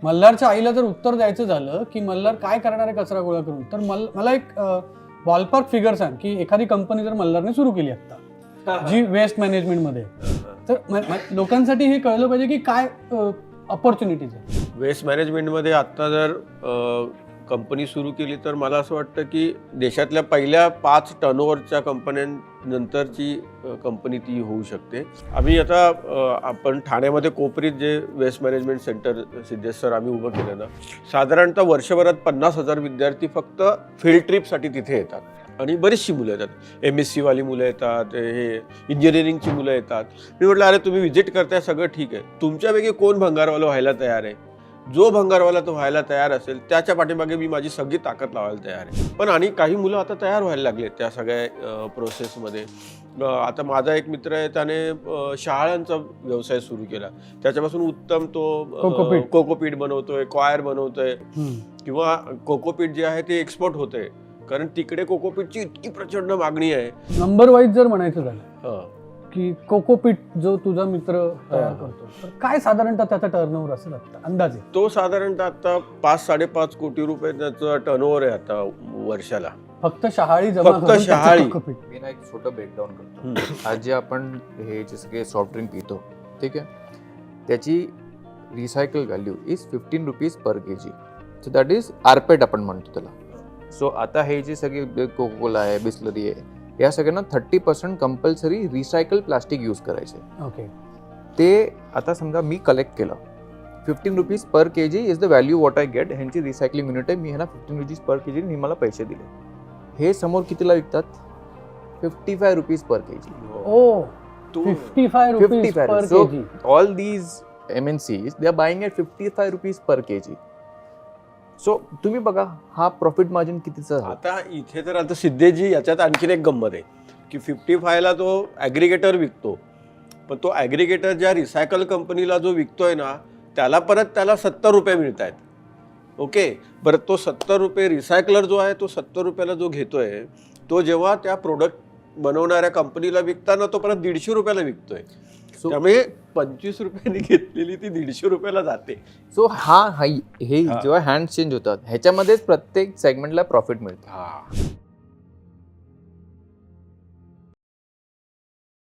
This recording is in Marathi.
मल्हारच्या आईला जर उत्तर द्यायचं झालं की मल्हार काय करणार आहे कचरा गोळा करून, तर मला एक बॉलपार्क फिगर सांग की एखादी कंपनी जर मल्हारने सुरू केली आता जी वेस्ट मॅनेजमेंटमध्ये, तर लोकांसाठी हे कळलं पाहिजे की काय ऑपॉर्च्युनिटीज आहे वेस्ट मॅनेजमेंटमध्ये. आत्ता जर कंपनी सुरू केली तर मला असं वाटतं की देशातल्या पहिल्या 5 टर्नओव्हरच्या कंपन्यांनंतरची कंपनी ती होऊ शकते. आम्ही आता आपण ठाण्यामध्ये कोपरीत जे waste management centre Siddhesh sir आम्ही उभं केलं ना, साधारणतः वर्षभरात 50,000 विद्यार्थी फक्त फील्ड ट्रिपसाठी तिथे येतात आणि बरीचशी मुलं येतात. MSc वाली मुलं येतात, हे इंजिनिअरिंगची मुलं येतात. मी म्हटलं अरे तुम्ही व्हिजिट करताय सगळं ठीक आहे, तुमच्यापैकी कोण भंगारवाला व्हायला तयार आहे? जो भंगारवाला तो व्हायला तयार असेल त्याच्या पाठीमागे मी माझी सगळी ताकद लावायला तयार आहे. पण आणि काही मुलं आता तयार व्हायला लागले त्या सगळ्या प्रोसेसमध्ये. आता माझा एक मित्र आहे, त्याने शहाळ्यांचा व्यवसाय सुरू केला. त्याच्यापासून उत्तम तो कोकोपीट बनवतोय, कॉयर बनवतोय, किंवा कोकोपीट जे आहे ते एक्सपोर्ट होतंय, कारण तिकडे कोकोपीटची इतकी प्रचंड मागणी आहे. नंबर वाईज जर म्हणायचं झालं की कोकोपीट जो तुझा मित्र तयार करतो, तर काय साधारणतः त्याचा टर्नओव्हर असेल आता अंदाजे? तो साधारणतः आता 5-5.5 कोटी रुपये त्याचं टर्नओव्हर आहे आता वर्षाला. फक्त शहाळी जमा फक्त करून शहाळी. त्याचं कोकोपीट. मी ना एक छोटं ब्रेकडाऊन करतो. आज जे आपण हे जे सगळे सॉफ्ट ड्रिंक पितो, ठीक आहे, त्याची recycle value is 15 rupees per kg. So that is rPET आपण म्हणतो त्याला. सो आता हे जे सगळे कोकोकोला आहे, बिस्लरी आहे, या सगळ्यांना 30% कंपल्सरी रिसायकल प्लास्टिक यूज करायचे. ओके. ते आता समजा मी कलेक्ट केलं, 15 rupees per kg is the value what I get. ह्यांची रिसायकलिंग युनिट आहे, मी ह्यांना 15 रुपीज पर kg मी मला पैसे दिले. हे समोर कितीला विकतात? 55 रुपीज पर kg. ओ 55 rupees per kg. All these MNCs they are buying at 55 rupees per kg. So तुम्ही बघा हा प्रॉफिट मार्जिन कितीचा. आता इथे तर आता सिद्धेजी याच्यात आणखीन एक गंमत आहे की 55ला तो ॲग्रिगेटर विकतो, पण तो ॲग्रिगेटर ज्या रिसायकल कंपनीला जो विकतोय ना, त्याला 70 रुपये मिळत आहेत. ओके, बरं तो 70 रुपये रिसायकलर जो आहे तो 70 रुपयाला जो घेतोय, तो जेव्हा त्या प्रोडक्ट बनवणाऱ्या कंपनीला विकताना तो परत 150 रुपयाला विकतोय. त्यामुळे 25 रुपयांनी घेतलेली ती 150 रुपयाला जाते. सो हे जेव्हा हँड चेंज होतात ह्याच्यामध्येच प्रत्येक सेगमेंटला प्रॉफिट मिळतं.